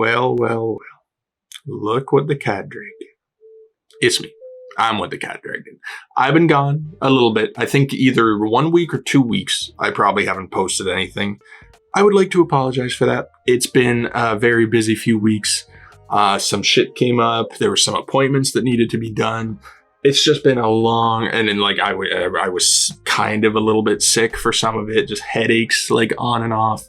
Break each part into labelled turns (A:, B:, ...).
A: Well, well, well. Look what the cat dragged in. It's me. I'm what the cat dragged in. I've been gone a little bit. I think either 1 week or 2 weeks. I probably haven't posted anything. I would like to apologize for that. It's been a very busy few weeks. Some shit came up. There were some appointments that needed to be done. It's just been a long, and then like I was kind of a little bit sick for some of it, just headaches like on and off.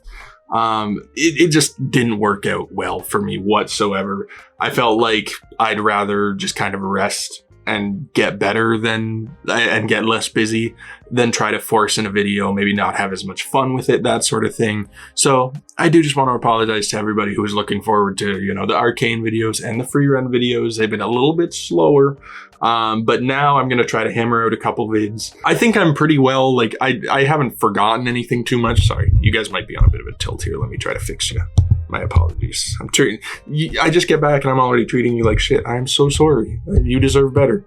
A: It just didn't work out well for me whatsoever. I felt like I'd rather just kind of rest and get better and get less busy than try to force in a video, maybe not have as much fun with it, that sort of thing. So I do just want to apologize to everybody who was looking forward to, the Arcane videos and the free run videos. They've been a little bit slower. But now I'm going to try to hammer out a couple vids. I think I'm pretty well, like I haven't forgotten anything too much. Sorry, you guys might be on a bit of a tilt here. Let me try to fix you. My apologies. I just get back and I'm already treating you like shit. I'm so sorry. You deserve better.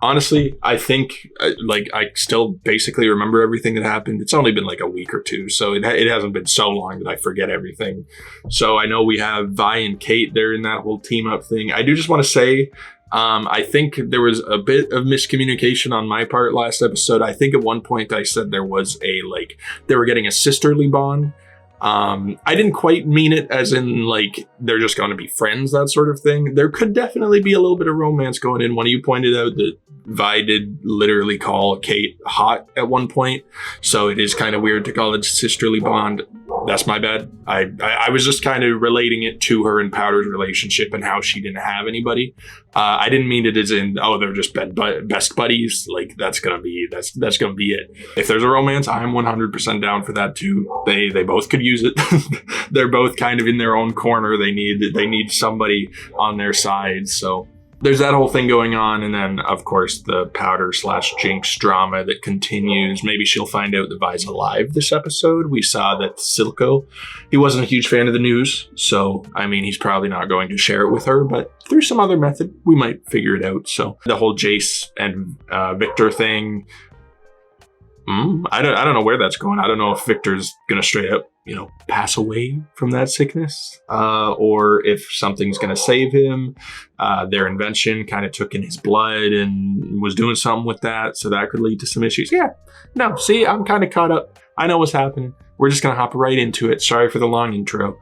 A: Honestly, I think I still basically remember everything that happened. It's only been like a week or two, so it hasn't been so long that I forget everything. So I know we have Vi and Kate. They're in that whole team up thing. I do just want to say, I think there was a bit of miscommunication on my part last episode. I think at one point I said there was they were getting a sisterly bond. I didn't quite mean it as in like they're just going to be friends, that sort of thing. There could definitely be a little bit of romance going in. One of you pointed out that Vi did literally call Kate hot at one point, so it is kind of weird to call it sisterly bond. That's my bad. I was just kind of relating it to her and Powder's relationship and how she didn't have anybody. I didn't mean it as in, they're just best buddies. Like that's gonna be it. If there's a romance, I'm 100% down for that too. They both could use it. They're both kind of in their own corner. They need somebody on their side. So there's that whole thing going on, and then of course the Powder/Jinx drama that continues. Maybe she'll find out that Vi's alive this episode. We saw that Silco, he wasn't a huge fan of the news, so I mean he's probably not going to share it with her, but through some other method we might figure it out. So the whole Jace and Victor thing, I don't know where that's going. I don't know if Victor's gonna straight up pass away from that sickness, or if something's gonna save him. Their invention kind of took in his blood and was doing something with that, so that could lead to some issues. See, I'm kind of caught up. I know what's happening. We're just gonna hop right into it. Sorry for the long intro,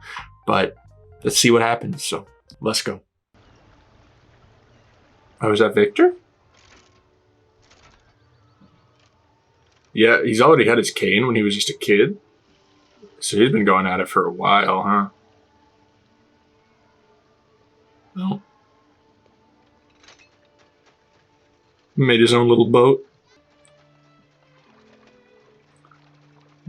A: but let's see what happens. So let's go. Oh, is that Victor? Yeah, he's already had his cane when he was just a kid. So he's been going at it for a while, huh? Well, made his own little boat.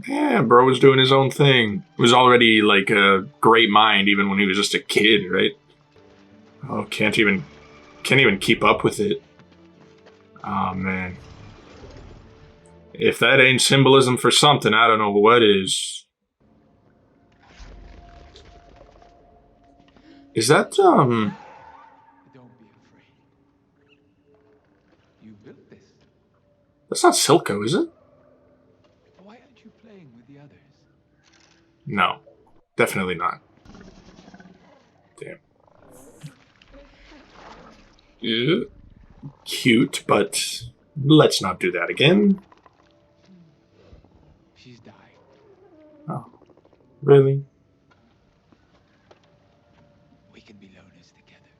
A: Yeah, bro was doing his own thing. Was already like a great mind even when he was just a kid, right? Oh, can't even keep up with it. Oh man. If that ain't symbolism for something, I don't know what is. Is that,
B: Don't be afraid. You built this.
A: That's not Silco, is it?
B: Why aren't you playing with the others?
A: No, definitely not. Damn. Yeah. Cute, but let's not do that again.
B: She's dying.
A: Oh, really?
B: We can be loners together.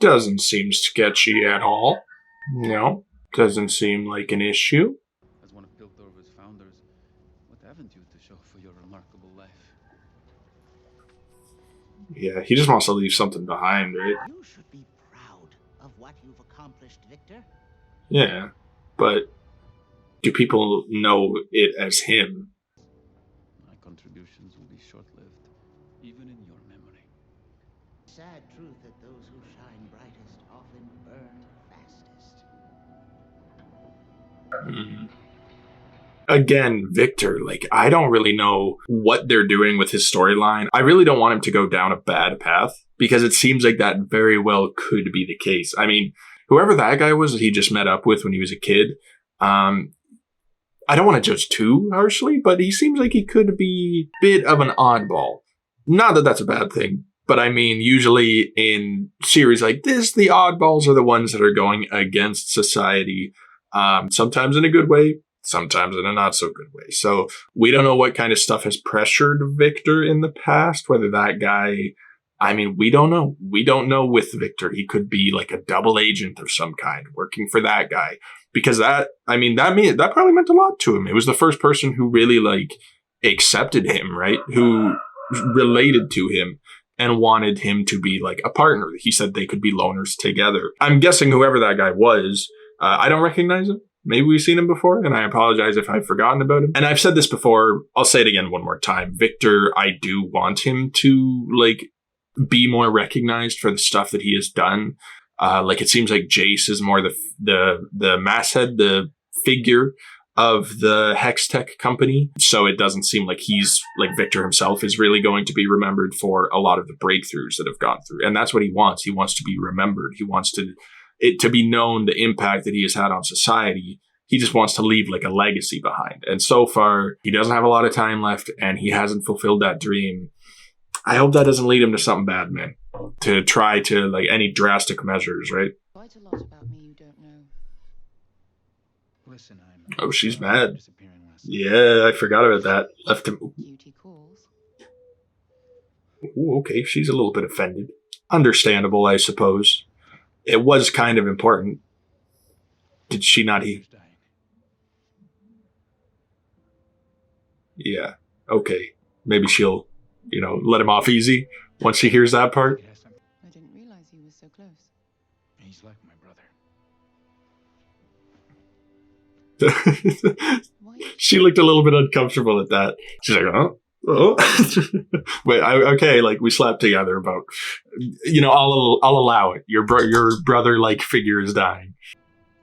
A: Doesn't seem sketchy at all. No, doesn't seem like an issue.
B: As one of Piltover's founders, what haven't you to show for your remarkable life?
A: Yeah, he just wants to leave something behind, right?
C: You should be proud of what you've accomplished, Victor.
A: Yeah, but do people know it as him?
B: My contributions will be short-lived, even in your memory.
C: Sad truth that those who shine brightest often burn fastest.
A: Again, Victor, I don't really know what they're doing with his storyline. I really don't want him to go down a bad path, because it seems like that very well could be the case. I mean, whoever that guy was that he just met up with when he was a kid, I don't want to judge too harshly, but he seems like he could be a bit of an oddball. Not that that's a bad thing, but I mean, usually in series like this, the oddballs are the ones that are going against society, sometimes in a good way, sometimes in a not so good way. So we don't know what kind of stuff has pressured Victor in the past, whether that guy, I mean, we don't know. We don't know with Victor. He could be like a double agent of some kind working for that guy. Because that probably meant a lot to him. It was the first person who really like accepted him, right? Who related to him and wanted him to be like a partner. He said they could be loners together. I'm guessing whoever that guy was, I don't recognize him. Maybe we've seen him before, and I apologize if I've forgotten about him. And I've said this before. I'll say it again one more time. Victor, I do want him to like be more recognized for the stuff that he has done. Like it seems like Jace is more the masthead, the figure of the Hex Tech company. So it doesn't seem like he's like Victor himself is really going to be remembered for a lot of the breakthroughs that have gone through. And that's what he wants. He wants to be remembered. He wants it to be known the impact that he has had on society. He just wants to leave like a legacy behind. And so far, he doesn't have a lot of time left and he hasn't fulfilled that dream. I hope that doesn't lead him to something bad, man. To try to, like, any drastic measures, right?
D: Quite a lot about me you don't know.
B: Listen,
A: Oh, she's mad. Yeah, I forgot about that. Left him.
D: Duty calls.
A: Ooh, okay, she's a little bit offended. Understandable, I suppose. It was kind of important. Did she not eat? Yeah, okay. Maybe she'll, let him off easy once she hears that part.
D: I didn't realize he was so close.
B: He's like my brother.
A: She looked a little bit uncomfortable at that. She's like, oh. Wait, okay, like we slept together, but I'll allow it. Your brother-like figure is dying.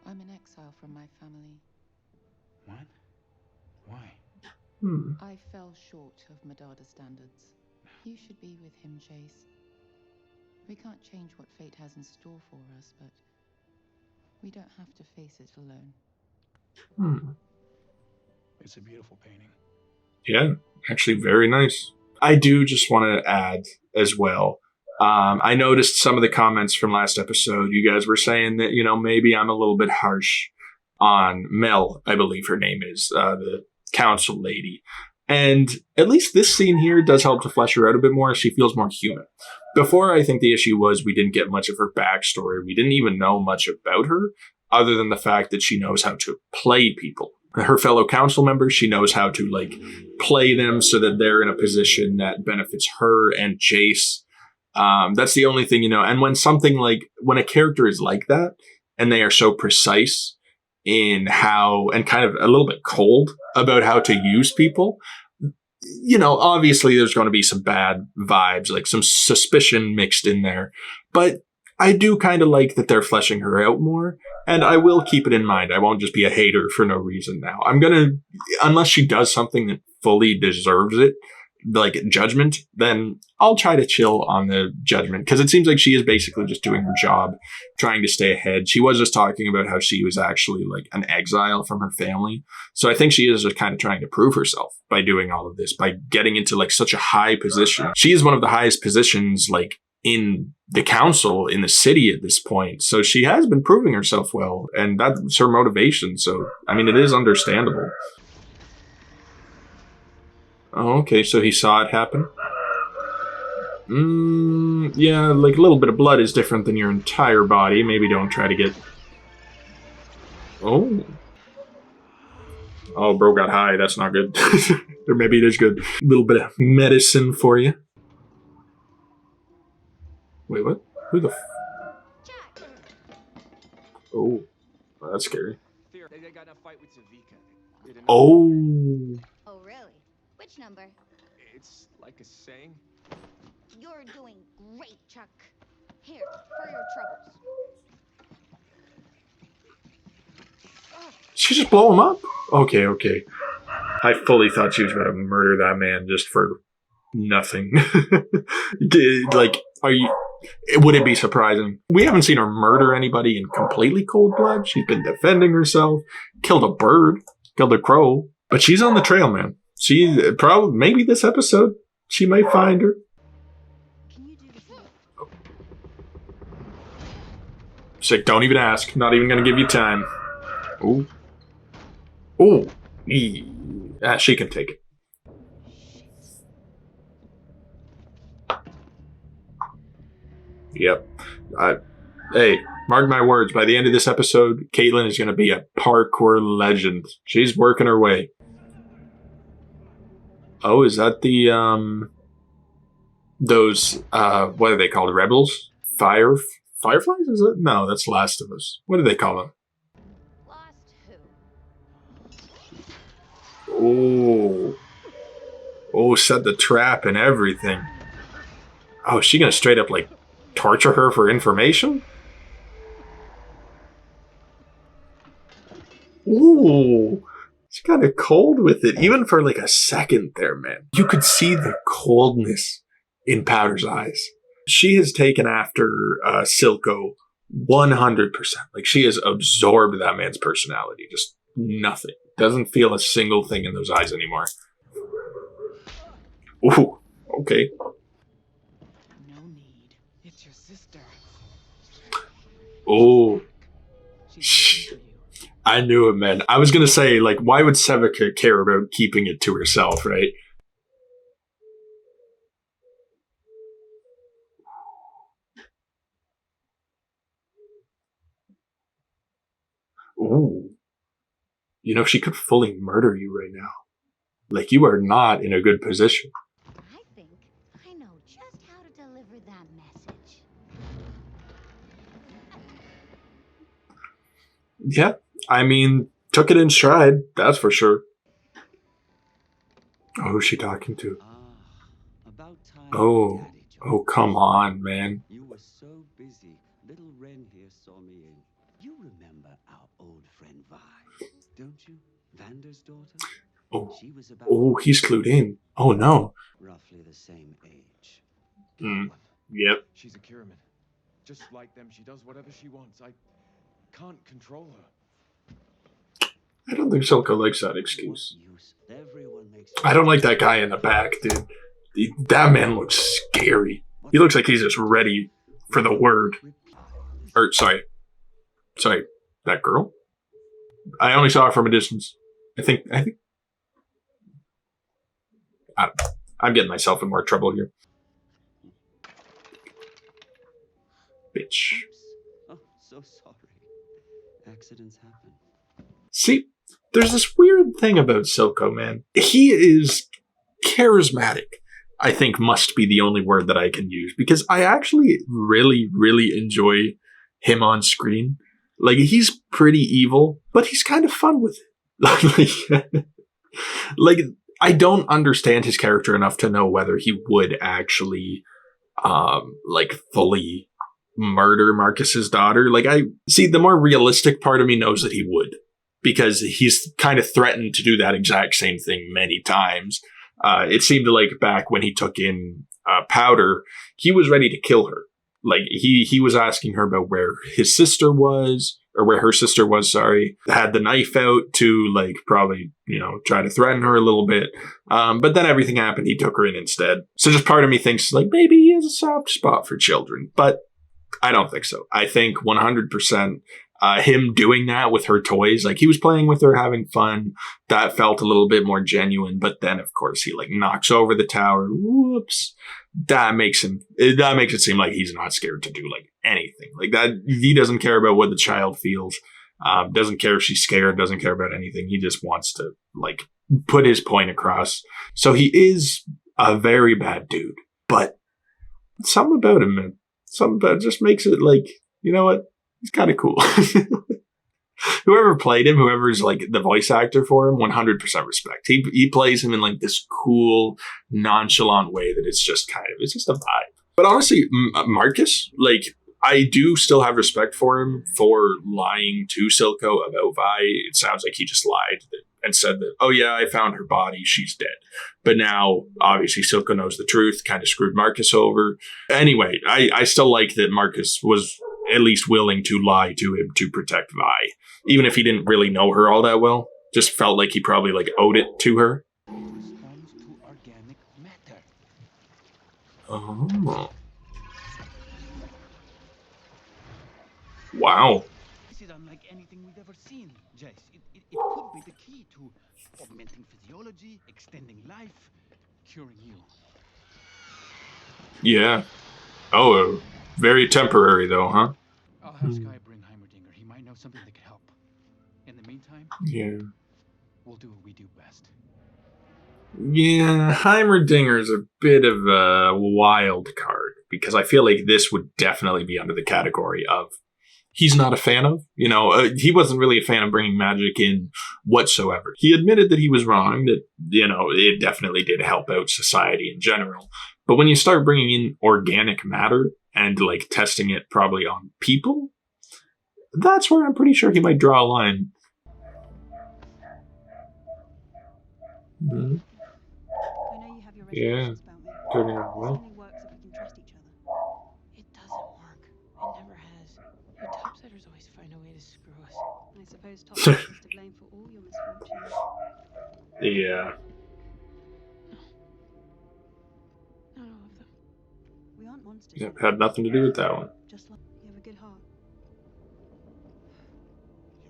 D: I'm in exile from my family.
B: What? Why?
D: I fell short of Madada's standards. You should be with him, Chase. We can't change what fate has in store for us, but we don't have to face it alone.
B: It's a beautiful painting.
A: Yeah, actually very nice. I do just want to add as well. I noticed some of the comments from last episode. You guys were saying that, maybe I'm a little bit harsh on Mel, I believe her name is, the council lady. And at least this scene here does help to flesh her out a bit more. She feels more human. Before, I think the issue was we didn't get much of her backstory. We didn't even know much about her, other than the fact that she knows how to play people. Her fellow council members, she knows how to, play them so that they're in a position that benefits her and Jace. That's the only thing, and when a character is like that, and they are so precise in how, and kind of a little bit cold about how to use people, obviously there's going to be some bad vibes, like some suspicion mixed in there. But I do kind of like that they're fleshing her out more, and I will keep it in mind. I won't just be a hater for no reason now. Unless she does something that fully deserves it, like judgment, then I'll try to chill on the judgment, because it seems like she is basically just doing her job, trying to stay ahead. She was just talking about how she was actually like an exile from her family. So I think she is just kind of trying to prove herself by doing all of this, by getting into like such a high position. She is one of the highest positions like in the council in the city at this point. So she has been proving herself well, and that's her motivation. So, I mean, it is understandable. Oh, okay, so he saw it happen. Yeah, like a little bit of blood is different than your entire body. Maybe don't try to get... Oh, bro got high. That's not good. Or maybe it is good. A little bit of medicine for you. Wait, what? Who the Oh, that's scary.
E: They got in a fight with Zavika.
A: Oh.
F: Oh, really? Which number?
E: It's like a saying.
F: You're doing great, Chuck. Here, for your troubles.
A: She just blow him up? Okay. I fully thought she was about to murder that man just for nothing. Would it be surprising? We haven't seen her murder anybody in completely cold blood. She's been defending herself, killed a bird. killed a crow. But she's on the trail, man. She probably, maybe this episode, she might find her.
F: Can you do this?
A: Sick, don't even ask. Not even gonna give you time. Ooh. Ooh. She can take it. Yep. Hey, mark my words. By the end of this episode, Caitlin is going to be a parkour legend. She's working her way. Oh, is that the, those, what are they called? Rebels? Fireflies? Is it? No, that's Last of Us. What do they call them?
F: Lost who?
A: Oh. Oh, set the trap and everything. Oh, is she going to straight up, like, torture her for information? Ooh, it's kind of cold with it, even for like a second there, man. You could see the coldness in Powder's eyes. She has taken after Silco 100%. Like, she has absorbed that man's personality. Just nothing. Doesn't feel a single thing in those eyes anymore. Ooh, okay. Oh, I knew it, man. I was going to say, like, why would Sevica care about keeping it to herself, right? Ooh. You know, she could fully murder you right now. Like, you are not in a good position.
F: I think I know just how to deliver that message.
A: Yeah, I mean, took it in stride, that's for sure. Oh, who's she talking to?
B: About time.
A: Oh,
B: Daddy Jones.
A: oh, come on, man.
B: You were so busy. Little Wren here saw me in. You remember our old friend Vi, don't you? Vander's daughter?
A: Oh,
B: She was about
A: oh, he's clued in. Oh, no.
B: roughly the same age.
A: Mm. Yep.
E: She's a Kiraman. Just like them, she does whatever she wants. I can't control her.
A: I don't think Silco likes that excuse.
B: What use? Everyone makes
A: I don't like that guy in the back, dude. That man looks scary. He looks like he's just ready for the word. Or, sorry, that girl? I only saw her from a distance. I think, I'm getting myself in more trouble here. Bitch.
B: Oops. Oh, so sorry. Accidents happen.
A: See, there's this weird thing about Silco, man. He is charismatic, I think must be the only word that I can use, because I actually really, really enjoy him on screen. Like, he's pretty evil, but he's kind of fun with it. Like, I don't understand his character enough to know whether he would actually, like, fully murder Marcus's daughter. Like, I see, the more realistic part of me knows that he would, because he's kind of threatened to do that exact same thing many times. It seemed like back when he took in Powder, he was ready to kill her. Like, he was asking her about where his sister was, or where her sister was, sorry. Had the knife out to, like, probably, you know, try to threaten her a little bit. But then everything happened. He took her in instead. So just part of me thinks, like, maybe he has a soft spot for children. But I don't think so. I think 100% him doing that with her toys, like, he was playing with her, having fun. That felt a little bit more genuine. But then, of course, he, like, knocks over the tower. Whoops. That makes it seem like he's not scared to do, like, anything. Like, that, he doesn't care about what the child feels. Doesn't care if she's scared. Doesn't care about anything. He just wants to, like, put his point across. So he is a very bad dude. But something about him, man. Something about it just makes it, like, you know what? He's kind of cool. Whoever played him, whoever's, like, the voice actor for him, 100% respect. He plays him in, like, this cool, nonchalant way that it's just a vibe. But honestly, Marcus, like, I do still have respect for him for lying to Silco about Vi. It sounds like he just lied and said that, oh yeah, I found her body, she's dead. But now, obviously, Silco knows the truth, kind of screwed Marcus over. Anyway, I still like that Marcus was at least willing to lie to him to protect Vi, even if he didn't really know her all that well. Just felt like he probably like owed it to her.
B: It responds to organic matter.
A: Oh. Wow.
B: This is unlike anything we've ever seen, Jace. It could be the key to augmenting physiology, extending life, curing you.
A: Yeah. Oh, very temporary though, huh?
B: I'll have Sky bring Heimerdinger. He might know something that could help. In the meantime,
A: Yeah.
B: we'll do what we do best.
A: Yeah, Heimerdinger's a bit of a wild card because I feel like this would definitely be under the category of he's not a fan of. He wasn't really a fan of bringing magic in whatsoever. He admitted that he was wrong, that, it definitely did help out society in general. But when you start bringing in organic matter and like testing it probably on people, that's where I'm pretty sure he might draw a line. Mm-hmm.
G: I know you have your
A: Yeah.
G: reservations about me.
A: Turning
G: This
A: out well.
G: only works if we can trust each other.
D: It doesn't work. It never has. You topsiders always find a way to screw us.
G: I suppose Topside is to blame for all your misfortunes.
A: Yeah.
D: Not all of them.
G: We aren't monsters.
A: Yeah, had nothing to do with that one.
G: Just like you have a good heart.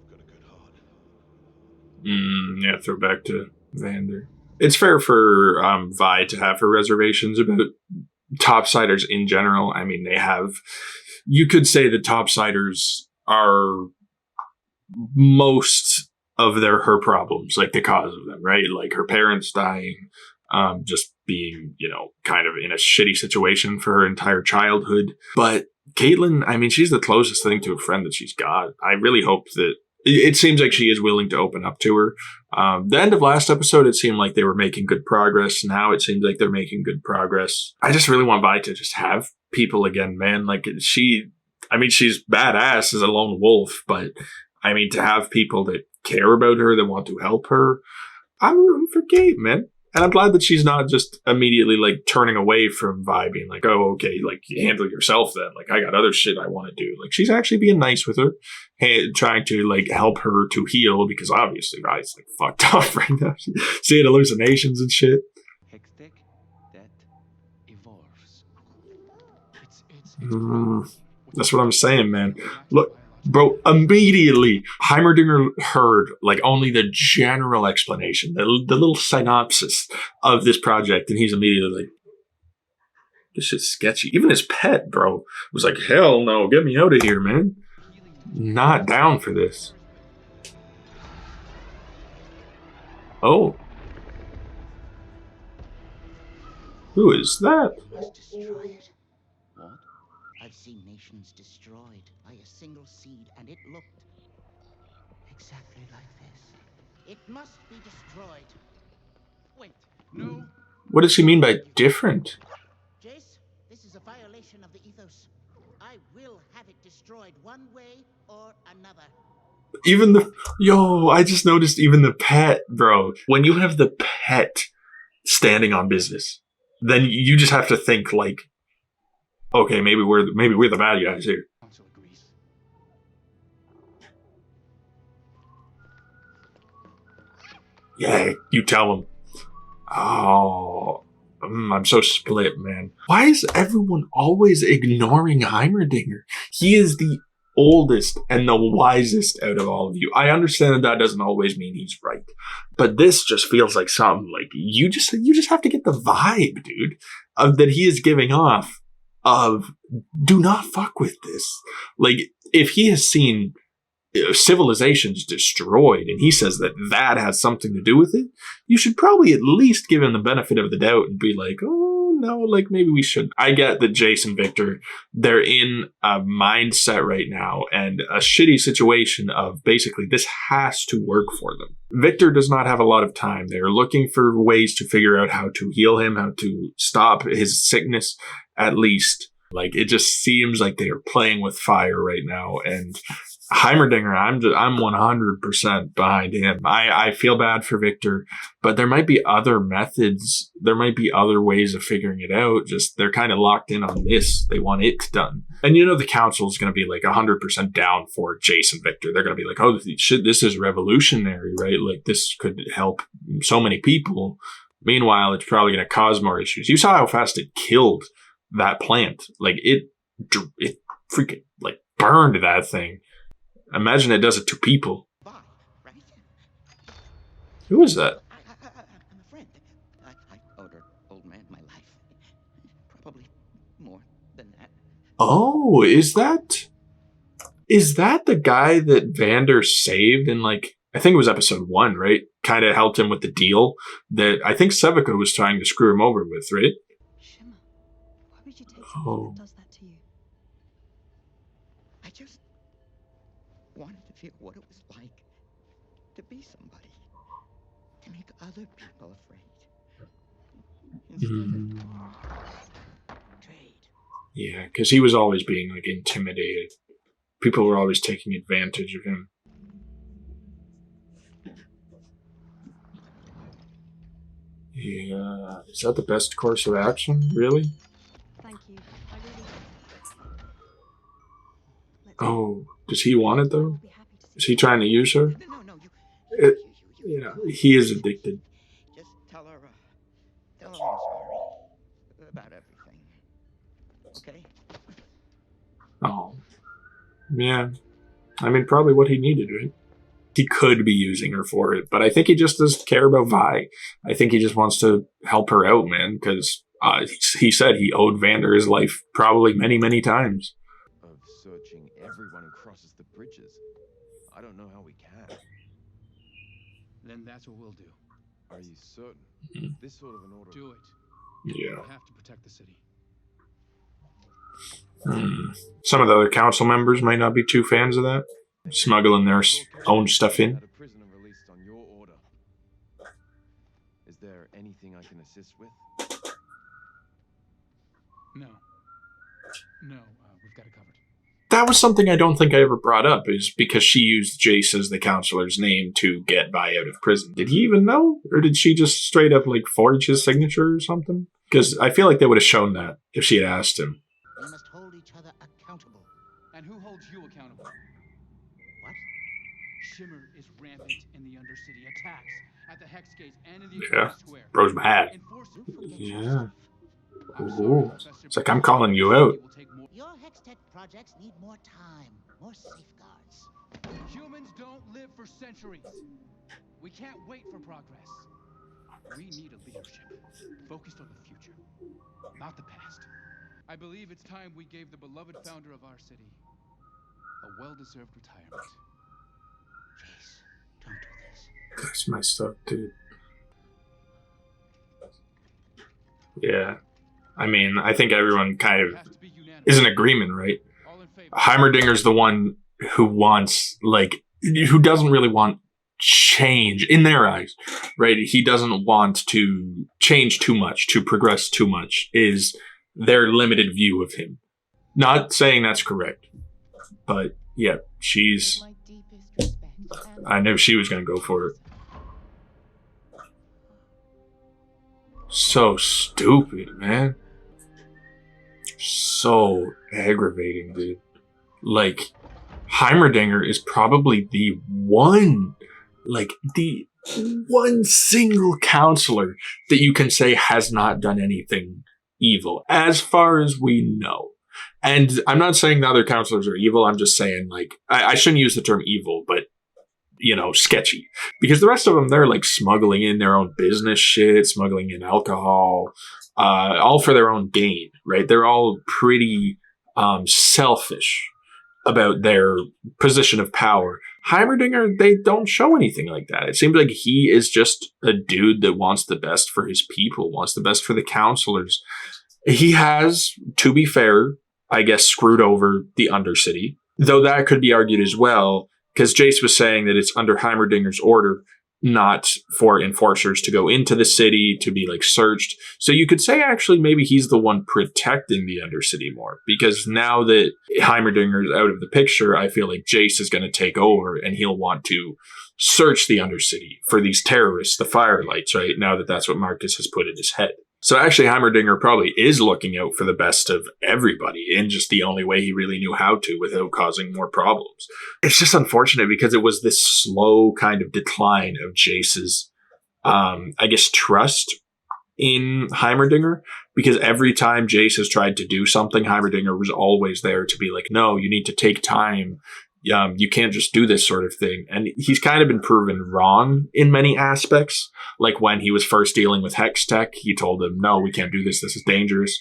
E: You've got a good heart.
A: Yeah, throw back to Vander. It's fair for Vi to have her reservations about topsiders in general. I mean, you could say that topsiders are most of her problems, like the cause of them, right? Like her parents dying, just being, kind of in a shitty situation for her entire childhood. But Caitlin, I mean, she's the closest thing to a friend that she's got. I really hope that it seems like she is willing to open up to her. The end of last episode, it seemed like they were making good progress. Now it seems like they're making good progress. I just really want Vi to just have people again, man. Like she's badass as a lone wolf, but I mean, to have people that care about her, that want to help her, I'm rooting for Kate, man. And I'm glad that she's not just immediately like turning away from Vi, being like, oh, okay, like you handle yourself then. Like I got other shit I want to do. Like she's actually being nice with her, trying to like help her to heal because obviously Vi's like fucked up right now. She's seeing hallucinations and shit.
B: Hextech that evolves. It's
A: That's what I'm saying, man. Look, bro, immediately Heimerdinger heard like only the general explanation, the little synopsis of this project, and he's immediately like, this shit's sketchy. Even his pet, bro, was like, hell no, get me out of here, man. Not down for this. Oh. Who is that?
C: They must destroy it.
B: What?
C: I've seen nations destroyed by a single seed, and it looked exactly like this. It must be destroyed.
B: Wait, no.
A: What does he mean by different?
C: Jace, this is a violation of the ethos. I will have it destroyed one way or another.
A: Even I just noticed even the pet, bro. When you have the pet standing on business, then you just have to think like, okay, maybe we're the bad guys here.
B: Council agrees.
A: Yeah, you tell him. Oh, I'm so split, man. Why is everyone always ignoring Heimerdinger? He is the oldest and the wisest out of all of you. I understand that doesn't always mean he's right, but this just feels like something like you just have to get the vibe, dude, of that he is giving off of do not fuck with this. Like if he has seen civilizations destroyed and he says that has something to do with it, you should probably at least give him the benefit of the doubt and be like, oh no, like maybe we should. I get that Jace and Victor, they're in a mindset right now and a shitty situation of basically this has to work for them. Victor does not have a lot of time. They're looking for ways to figure out how to heal him, how to stop his sickness at least. Like it just seems like they are playing with fire right now, and Heimerdinger, I'm 100% behind him. I feel bad for Victor, but there might be other methods. There might be other ways of figuring it out. Just they're kind of locked in on this. They want it done. And the council is going to be like 100% down for Jason Victor. They're going to be like, oh, shit, this is revolutionary, right? Like this could help so many people. Meanwhile, it's probably going to cause more issues. You saw how fast it killed that plant. Like it freaking like burned that thing. Imagine it does it to people.
C: Bob, right?
A: Who is that?
C: I'm a friend. I owed her old man my life. Probably more than that.
A: Oh, is that the guy that Vander saved in like, I think it was episode 1, right? Kind of helped him with the deal that I think Sevica was trying to screw him over with, right?
G: Shimmer, why would you take something that does that to you?
C: I just wanted to feel what it was like to be somebody. To make other people afraid. Instead of trade.
A: Yeah, because he was always being like intimidated. People were always taking advantage of him. Yeah, is that the best course of action? Really?
G: Thank you. I really. Let's
A: Oh, does he want it though?
G: I'll be happy to
A: Is
G: see
A: he trying to use her?
C: No,
A: It, he is addicted.
C: Just tell her I'm sorry about everything. Okay?
A: Oh, yeah. I mean, probably what he needed, right? He could be using her for it, but I think he just doesn't care about Vi. I think he just wants to help her out, man, because he said he owed Vander his life probably many, many times.
E: Of searching everyone who crosses the bridges. I don't know how we can.
B: Then that's what we'll do.
E: Are you certain?
A: Mhm.
E: This sort of an order.
B: Do it.
A: Yeah.
B: We have to protect the city.
A: Some of the other council members might not be too fans of that. Smuggling their own stuff in.
E: Had a prisoner released on your order. Is there anything I can assist with?
B: No. No, we've got it covered.
A: That was something I don't think I ever brought up, is because she used Jace as the counselor's name to get Vi out of prison. Did he even know? Or did she just straight up like forge his signature or something? Because I feel like they would have shown that if she had asked him.
C: We must hold each other accountable.
B: And who holds you accountable?
C: What?
B: Shimmer is rampant in the Undercity. Attacks at the Hex Gates and in the
A: Yeah.
B: Academy Square.
A: Bro's mad.
B: Enforce
C: You forget
A: Yeah.
C: yourself.
B: I'm sorry,
A: Ooh.
B: Professor,
A: It's like
B: but
A: I'm calling you
B: it
A: out.
B: will take more-
C: Your Hextech projects need more time, more safeguards.
B: Humans don't live for centuries. We can't wait for progress. We need a leadership focused on the future, not the past. I believe it's time we gave the beloved founder of our city a well-deserved retirement.
C: Jace, don't do this.
A: That's messed up, dude. Yeah. I mean, I think everyone kind
B: It
A: of
B: has to be unanimous.
A: is in agreement, right?
B: All in favor.
A: Heimerdinger's the one who wants, like, who doesn't really want change in their eyes, right? He doesn't want to change too much, to progress too much, is their limited view of him. Not saying that's correct, but yeah,
D: With
A: she's.
D: my deepest respect and
A: I knew she was going to go for it. So stupid, man. So aggravating, dude. Like, Heimerdinger is probably the one single counselor that you can say has not done anything evil, as far as we know. And I'm not saying the other counselors are evil. I'm just saying, like, I shouldn't use the term evil, but, sketchy. Because the rest of them, they're, like, smuggling in their own business shit, smuggling in alcohol, all for their own gain, right? They're all pretty selfish about their position of power. Heimerdinger, they don't show anything like that. It seems like he is just a dude that wants the best for his people, wants the best for the counselors. He has, to be fair, I guess, screwed over the Undercity, though that could be argued as well, because Jace was saying that it's under Heimerdinger's order not for enforcers to go into the city to be like searched. So you could say actually maybe he's the one protecting the Undercity more, because now that Heimerdinger is out of the picture, I feel like Jace is going to take over and he'll want to search the Undercity for these terrorists, the Firelights, right? Now that that's what Marcus has put in his head. So actually Heimerdinger probably is looking out for the best of everybody in just the only way he really knew how to without causing more problems. It's just unfortunate because it was this slow kind of decline of Jace's, I guess, trust in Heimerdinger, because every time Jace has tried to do something, Heimerdinger was always there to be like, no, you need to take time. You can't just do this sort of thing. And he's kind of been proven wrong in many aspects. Like when he was first dealing with Hex Tech, he told him, no, we can't do this. This is dangerous.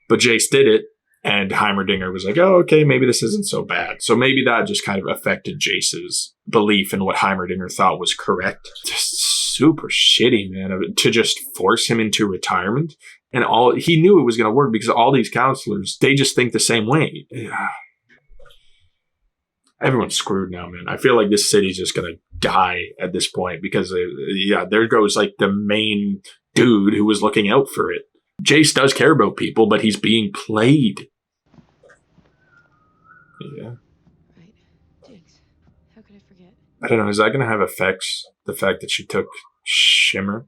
A: But Jace did it. And Heimerdinger was like, oh, okay, maybe this isn't so bad. So maybe that just kind of affected Jace's belief in what Heimerdinger thought was correct. Just super shitty, man, to just force him into retirement. And he knew it was going to work because all these counselors, they just think the same way. Yeah. Everyone's screwed now, man. I feel like this city's just going to die at this point because, there goes like the main dude who was looking out for it. Jace does care about people, but he's being played. Yeah.
D: Right. Jinx. How could I forget?
A: I don't know. Is that going to have effects? The fact that she took Shimmer?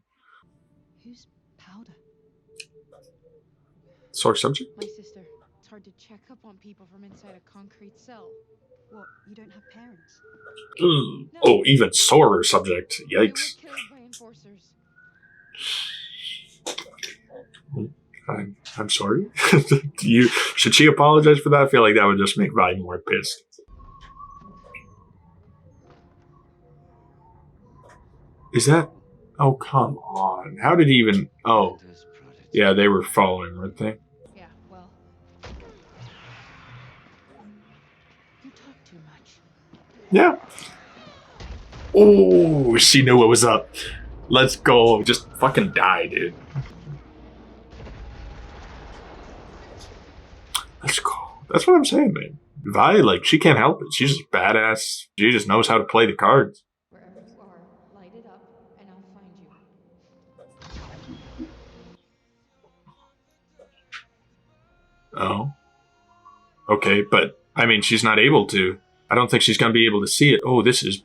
G: Who's Powder?
A: Sore subject?
D: My sister. It's hard to check up on people from inside a concrete cell.
G: What? You don't have parents?
A: Oh, even sorer subject.
D: They were
A: Yikes.
D: killed by enforcers.
A: I'm sorry. Should she apologize for that? I feel like that would just make Vi more pissed. Is that? Oh, come on. How did he even? Oh, yeah, they were following, weren't they?
D: Yeah, well. You talk too much.
A: Yeah. Oh, she knew what was up. Let's go. Just fucking die, dude. Let's go. That's what I'm saying, man. Vi, like, she can't help it. She's just badass. She just knows how to play the cards.
D: Wherever you are, light it up, and I'll find you.
A: Oh. Okay, but, I mean, she's not able to. I don't think she's going to be able to see it. Oh, this is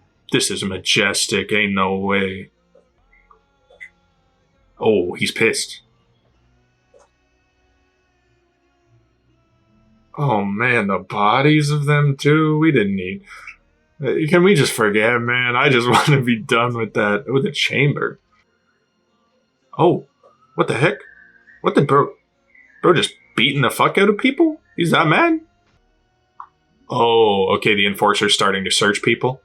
A: majestic. Ain't no way. Oh, he's pissed. Oh, man, the bodies of them, too? We didn't need... Can we just forget, man? I just want to be done with that. With the chamber. Oh, what the heck? What the... Bro just beating the fuck out of people? He's that mad? Oh, okay, the enforcer's starting to search people.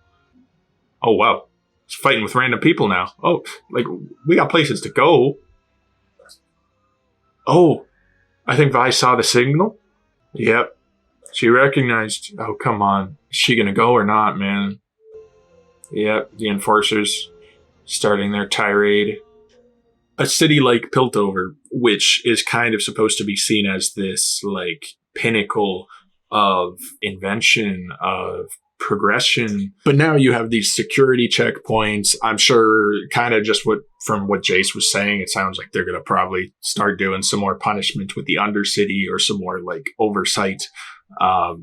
A: Oh, wow. He's fighting with random people now. Oh, like, we got places to go. Oh, I think Vi saw the signal. Yep. She recognized. Oh, come on. Is she gonna go or not, man? Yep, the enforcers starting their tirade. A city like Piltover, which is kind of supposed to be seen as this, like, pinnacle of invention, of progression. But now you have these security checkpoints. I'm sure kind of just from what Jace was saying, it sounds like they're going to probably start doing some more punishment with the Undercity or some more like oversight. I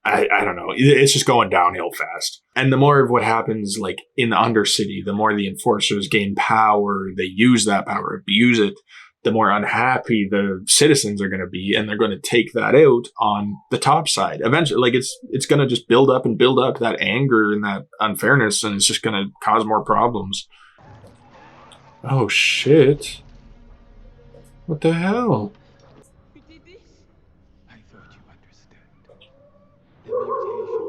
A: don't know. It's just going downhill fast. And the more of what happens like in the Undercity, the more the enforcers gain power, they use that power, abuse it, the more unhappy the citizens are going to be, and they're going to take that out on the top side. Eventually, like it's going to just build up that anger and that unfairness, and it's just going to cause more problems. Oh shit! What the hell?
B: You did this? I thought you understood. The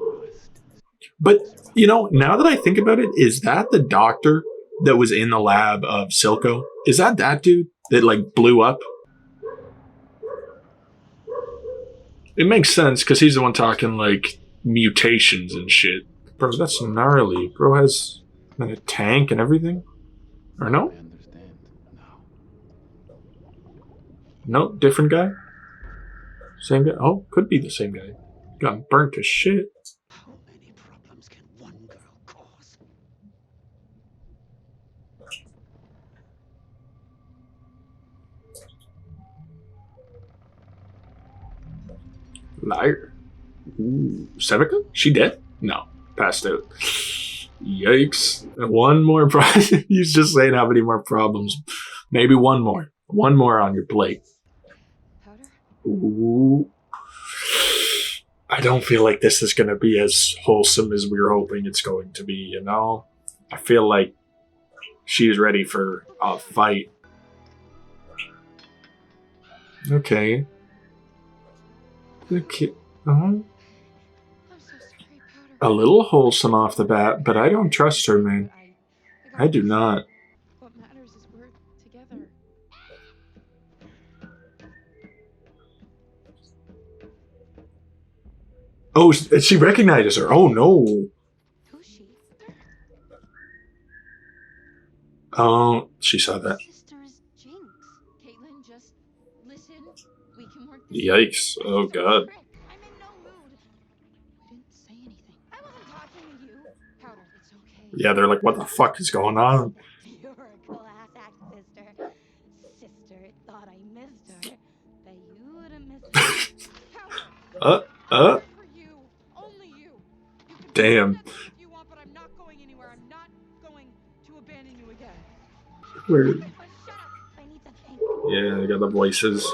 B: mutation must.
A: But you know, now that I think about it, is that the doctor that was in the lab of Silco? Is that dude that like blew up? It makes sense because he's the one talking like mutations and shit. Bro, that's gnarly. Bro has like a tank and everything. Or no?
B: I understand now.
A: No, different guy? Same guy? Oh, could be the same guy. Got burnt to shit.
C: How many problems can one girl cause?
A: Liar. Ooh, Sevica? She dead? No. Passed out. Yikes. One more problem. He's just saying how many more problems. Maybe one more. One more on your plate.
G: Powder?
A: Ooh. I don't feel like this is going to be as wholesome as we were hoping it's going to be, you know? I feel like she's ready for a fight. Okay. Okay.
G: I'm so sorry, Powder.
A: A little wholesome off the bat, but I don't trust her, man. I do not.
G: What matters is we're together.
A: Oh, she recognizes her. Oh, no.
G: Who's she?
A: Oh, she saw that.
F: Sister is Jinx. Caitlin, just listen. We can work this
A: Yikes.
F: out.
A: Oh, God.
F: I'm in no mood.
G: We didn't say anything.
F: I wasn't talking to you.
G: Powder, it's okay.
A: Yeah, they're like, what the fuck is going on?
F: You're a class act, sister. Sister thought I missed her. Bet you would have missed her.
A: Uh.
G: For you. Only you. You can
A: Damn.
G: do that if you want, but I'm not going anywhere. I'm not going to abandon you again.
A: Where?
F: Shut up. I need to think.
A: Yeah, I got the voices.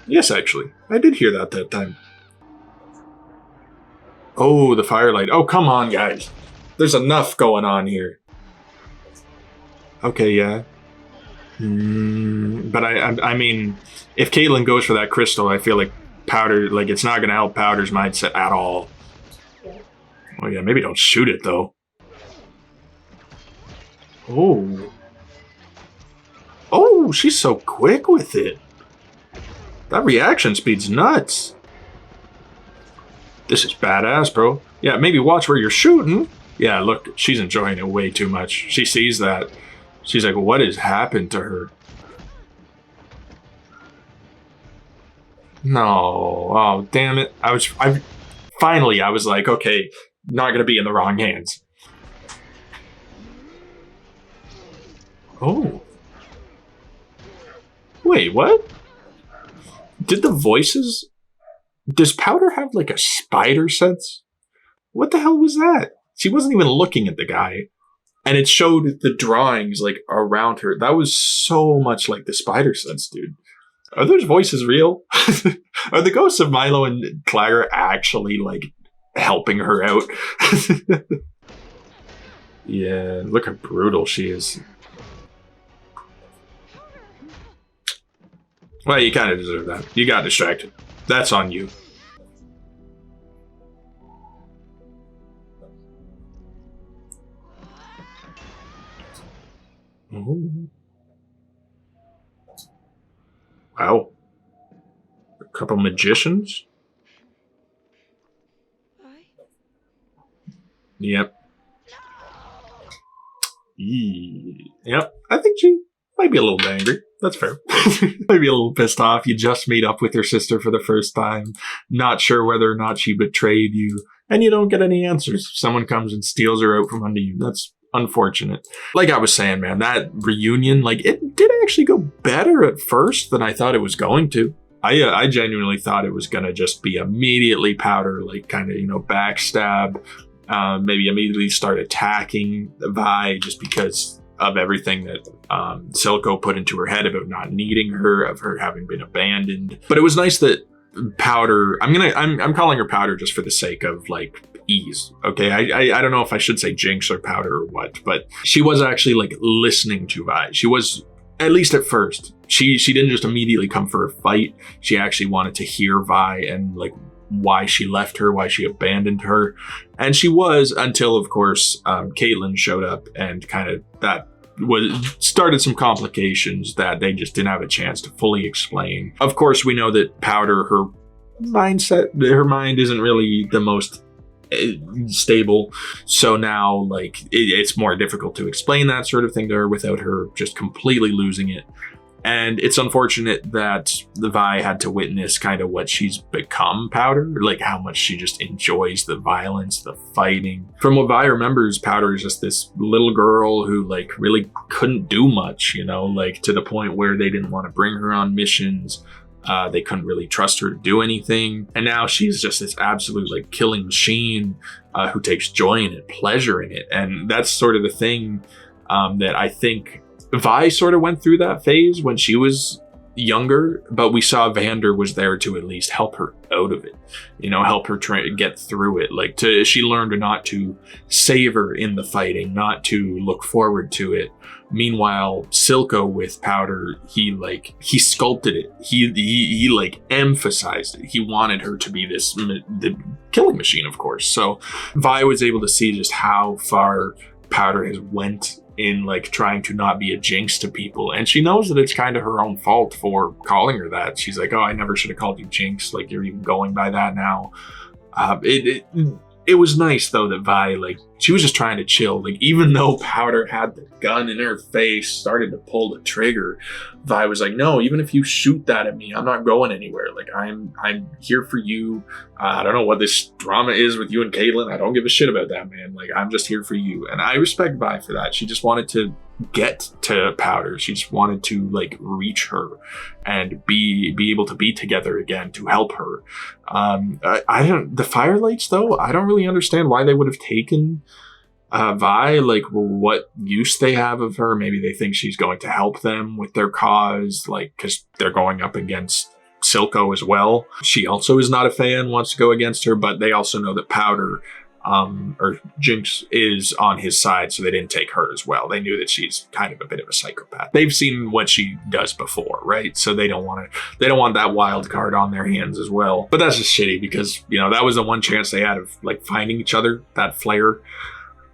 A: Yes, actually. I did hear that time. Oh, the firelight. Oh, come on, guys. There's enough going on here. Okay, yeah. But I mean, if Caitlin goes for that crystal, I feel like Powder, like, it's not going to help Powder's mindset at all. Oh, yeah, maybe don't shoot it, though. Oh. Oh, she's so quick with it. That reaction speed's nuts. This is badass, bro. Yeah, maybe watch where you're shooting. Yeah, look, she's enjoying it way too much. She sees that. She's like, what has happened to her? No. Oh, damn it. I was like, okay, not going to be in the wrong hands. Oh. Wait, what? Did the voices... Does Powder have, like, a spider sense? What the hell was that? She wasn't even looking at the guy. And it showed the drawings, like, around her. That was so much like the spider sense, dude. Are those voices real? Are the ghosts of Milo and Clara actually, like, helping her out? Yeah, look how brutal she is. Well, you kind of deserve that. You got distracted. That's on you. Oh. Wow. A couple magicians? Yep. Yep. I think she might be a little angry. That's fair. Might be a little pissed off. You just meet up with your sister for the first time, not sure whether or not she betrayed you, and you don't get any answers. Someone comes and steals her out from under you. That's unfortunate. Like I was saying, man, that reunion, like, it did actually go better at first than I thought it was going to. I genuinely thought it was going to just be immediately Powder, like, kind of, you know, backstab, maybe immediately start attacking Vi just because of everything that Silco put into her head about not needing her, of her having been abandoned. But it was nice that Powder, I'm calling her Powder just for the sake of, like, ease. Okay, I don't know if I should say Jinx or Powder or what, but she was actually, like, listening to Vi. She was, at least at first. She didn't just immediately come for a fight. She actually wanted to hear Vi and, like, why she left her, why she abandoned her. And she was, until, of course, Caitlin showed up and kind of that started some complications that they just didn't have a chance to fully explain. Of course, we know that Powder, her mind isn't really the most stable. So now, like, it's more difficult to explain that sort of thing to her without her just completely losing it. And it's unfortunate that the Vi had to witness kind of what she's become, Powder, like how much she just enjoys the violence, the fighting. From what Vi remembers, Powder is just this little girl who, like, really couldn't do much, you know, like, to the point where they didn't want to bring her on missions. They couldn't really trust her to do anything. And now she's just this absolute like killing machine who takes joy in it, pleasure in it. And that's sort of the thing that I think Vi sort of went through that phase when she was younger, but we saw Vander was there to at least help her out of it, help her try to get through it. She learned not to savor in the fighting, not to look forward to it. Meanwhile, Silco with Powder, he sculpted it. He like emphasized it. He wanted her to be the killing machine, of course. So Vi was able to see just how far Powder has went in like trying to not be a jinx to people, and she knows that it's kind of her own fault for calling her that. She's like, oh, I never should have called you jinx, like you're even going by that now. It was nice though that Vi, like, she was just trying to chill. Like, even though Powder had the gun in her face, started to pull the trigger, Vi was like, no, even if you shoot that at me, I'm not going anywhere. Like, I'm here for you. I don't know what this drama is with you and Caitlyn. I don't give a shit about that, man. Like, I'm just here for you. And I respect Vi for that. She just wanted to get to Powder. She just wanted to like reach her and be able to be together again to help her. The Firelights though, I don't really understand why they would have taken Vi, like what use they have of her. Maybe they think she's going to help them with their cause, like because they're going up against Silco as well. She also is not a fan, wants to go against her, but they also know that Powder or Jinx is on his side, so they didn't take her as well. They knew that she's kind of a bit of a psychopath. They've seen what she does before, right? So they don't want that wild card on their hands as well. But that's just shitty because, that was the one chance they had of like finding each other, that flare.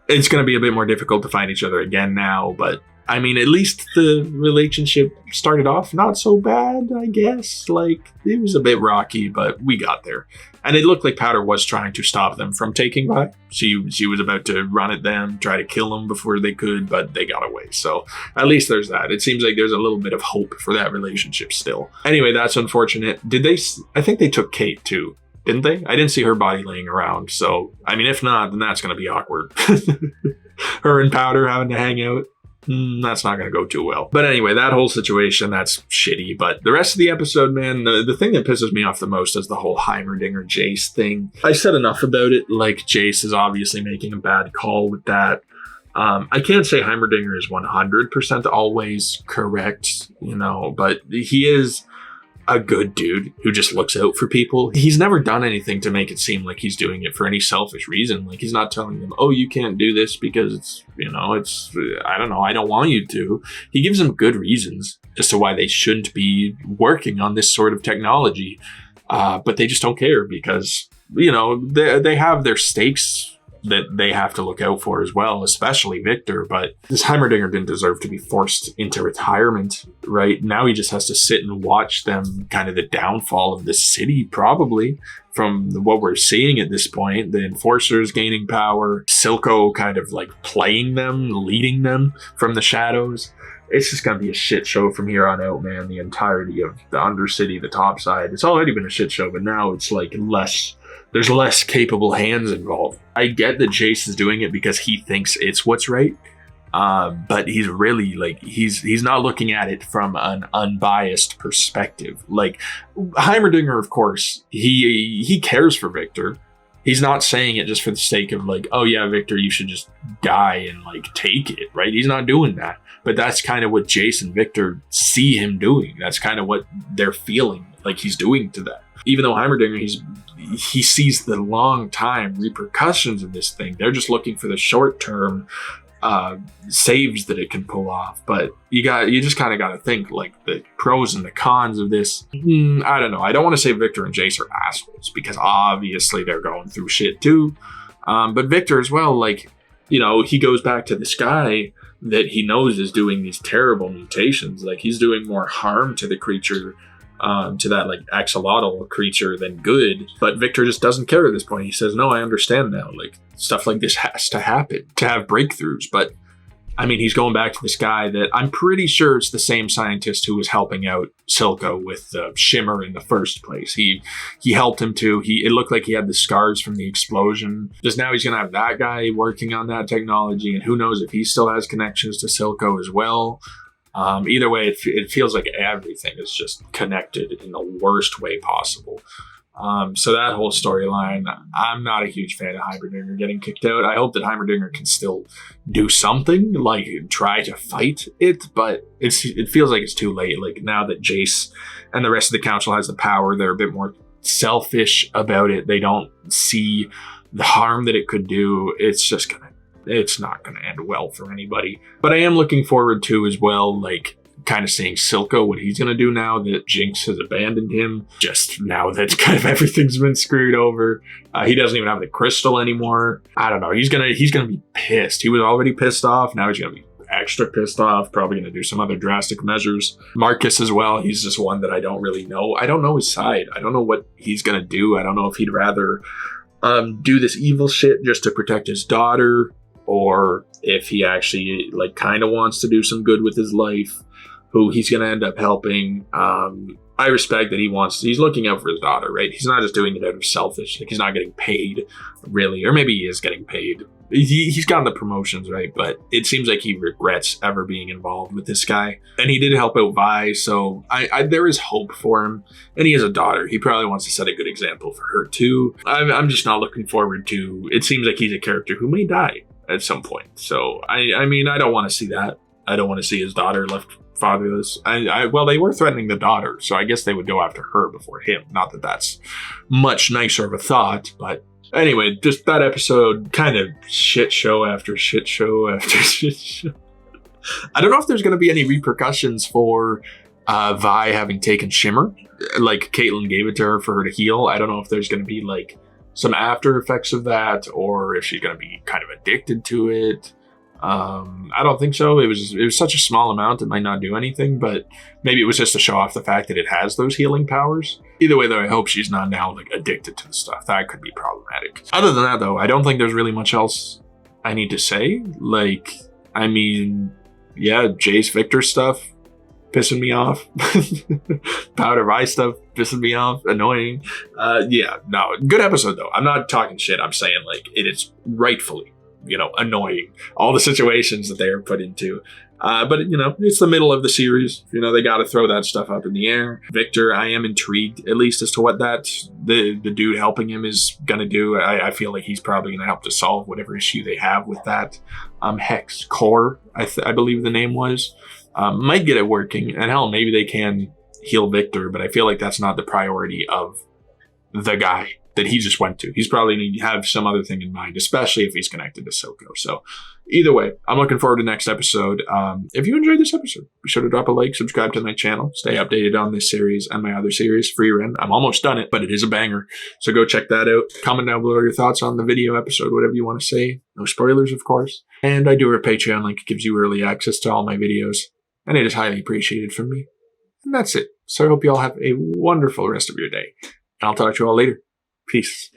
A: It's going to be a bit more difficult to find each other again now, but I mean, at least the relationship started off not so bad, I guess. Like, it was a bit rocky, but we got there. And it looked like Powder was trying to stop them from taking Vi. She was about to run at them, try to kill them before they could, but they got away. So at least there's that. It seems like there's a little bit of hope for that relationship still. Anyway, that's unfortunate. I think they took Kate too, didn't they? I didn't see her body laying around. So, I mean, if not, then that's going to be awkward. Her and Powder having to hang out. That's not going to go too well. But anyway, that whole situation, that's shitty. But the rest of the episode, man, the thing that pisses me off the most is the whole Heimerdinger Jace thing. I said enough about it. Like, Jace is obviously making a bad call with that. I can't say Heimerdinger is 100% always correct, but he is a good dude who just looks out for people. He's never done anything to make it seem like he's doing it for any selfish reason. Like, he's not telling them, oh, you can't do this because it's, I don't know, I don't want you to. He gives them good reasons as to why they shouldn't be working on this sort of technology. But they just don't care because, they have their stakes that they have to look out for as well, especially Victor. But this Heimerdinger didn't deserve to be forced into retirement, right? Now he just has to sit and watch them, kind of the downfall of the city, probably, from what we're seeing at this point. The Enforcers gaining power, Silco kind of like playing them, leading them from the shadows. It's just going to be a shit show from here on out, man. The entirety of the Undercity, the top side. It's already been a shit show, but now it's like there's less capable hands involved. I get that Jace is doing it because he thinks it's what's right. But he's really like, he's not looking at it from an unbiased perspective. Like, Heimerdinger, of course, he cares for Victor. He's not saying it just for the sake of like, oh yeah, Victor, you should just die and like take it, right? He's not doing that. But that's kind of what Jace and Victor see him doing. That's kind of what they're feeling like he's doing to them. Even though Heimerdinger, he sees the long time repercussions of this thing. They're just looking for the short term saves that it can pull off. But you just kind of got to think like the pros and the cons of this. I don't know. I don't want to say Victor and Jace are assholes because obviously they're going through shit too. But Victor as well, like, he goes back to this guy that he knows is doing these terrible mutations. Like, he's doing more harm to the creature, to that like axolotl creature than good. But Victor just doesn't care at this point. He says, no, I understand now. Like, stuff like this has to happen to have breakthroughs. But I mean, he's going back to this guy that I'm pretty sure it's the same scientist who was helping out Silco with the shimmer in the first place. He helped him too. It looked like he had the scars from the explosion. Just now he's going to have that guy working on that technology. And who knows if he still has connections to Silco as well. Either way, it feels like everything is just connected in the worst way possible. So that whole storyline, I'm not a huge fan of Heimerdinger getting kicked out. I hope that Heimerdinger can still do something, like try to fight it, but it feels like it's too late. Like now that Jace and the rest of the council has the power, they're a bit more selfish about it. They don't see the harm that it could do. It's not gonna end well for anybody. But I am looking forward to as well, like kind of seeing Silco, what he's gonna do now that Jinx has abandoned him. Just now that kind of everything's been screwed over. He doesn't even have the crystal anymore. I don't know. He's gonna be pissed. He was already pissed off. Now he's gonna be extra pissed off. Probably gonna do some other drastic measures. Marcus as well. He's just one that I don't really know. I don't know his side. I don't know what he's gonna do. I don't know if he'd rather do this evil shit just to protect his daughter, or if he actually like kind of wants to do some good with his life. Who he's going to end up helping. I respect that he's looking out for his daughter, right? He's not just doing it out of selfish. Like he's not getting paid, really. Or maybe he is getting paid. He's gotten the promotions, right? But it seems like he regrets ever being involved with this guy. And he did help out Vi, so there is hope for him. And he has a daughter. He probably wants to set a good example for her, too. I'm just not looking forward to... It seems like he's a character who may die at some point. So, I mean, I don't want to see that. I don't want to see his daughter left fatherless. Well, they were threatening the daughter, so I guess they would go after her before him. Not that that's much nicer of a thought, but anyway, just that episode, kind of shit show after shit show after shit show. I don't know if there's going to be any repercussions for Vi having taken Shimmer. Like, Caitlyn gave it to her for her to heal. I don't know if there's going to be, like, some after effects of that, or if she's going to be kind of addicted to it. I don't think so. It was such a small amount, it might not do anything, but maybe it was just to show off the fact that it has those healing powers. Either way, though, I hope she's not now like addicted to the stuff. That could be problematic. Other than that, though, I don't think there's really much else I need to say. Like, I mean, yeah, Jace Victor stuff pissing me off. Powder Vi stuff pissing me off. Annoying. Yeah, no, good episode though. I'm not talking shit. I'm saying like it is rightfully, annoying. All the situations that they are put into. But, it's the middle of the series. They got to throw that stuff up in the air. Victor, I am intrigued, at least, as to what the dude helping him is going to do. I feel like he's probably going to help to solve whatever issue they have with that. Hex Core, I believe the name was. Might get it working. And hell, maybe they can heal Victor, but I feel like that's not the priority of the guy that he just went to. He's probably going to have some other thing in mind, especially if he's connected to Silco. So either way, I'm looking forward to next episode. If you enjoyed this episode, be sure to drop a like, subscribe to my channel, stay updated on this series and my other series, Free Ren. I'm almost done it, but it is a banger. So go check that out. Comment down below your thoughts on the video episode, whatever you want to say. No spoilers, of course. And I do have a Patreon link. It gives you early access to all my videos, and it is highly appreciated from me. And that's it. So I hope you all have a wonderful rest of your day. And I'll talk to you all later. Peace.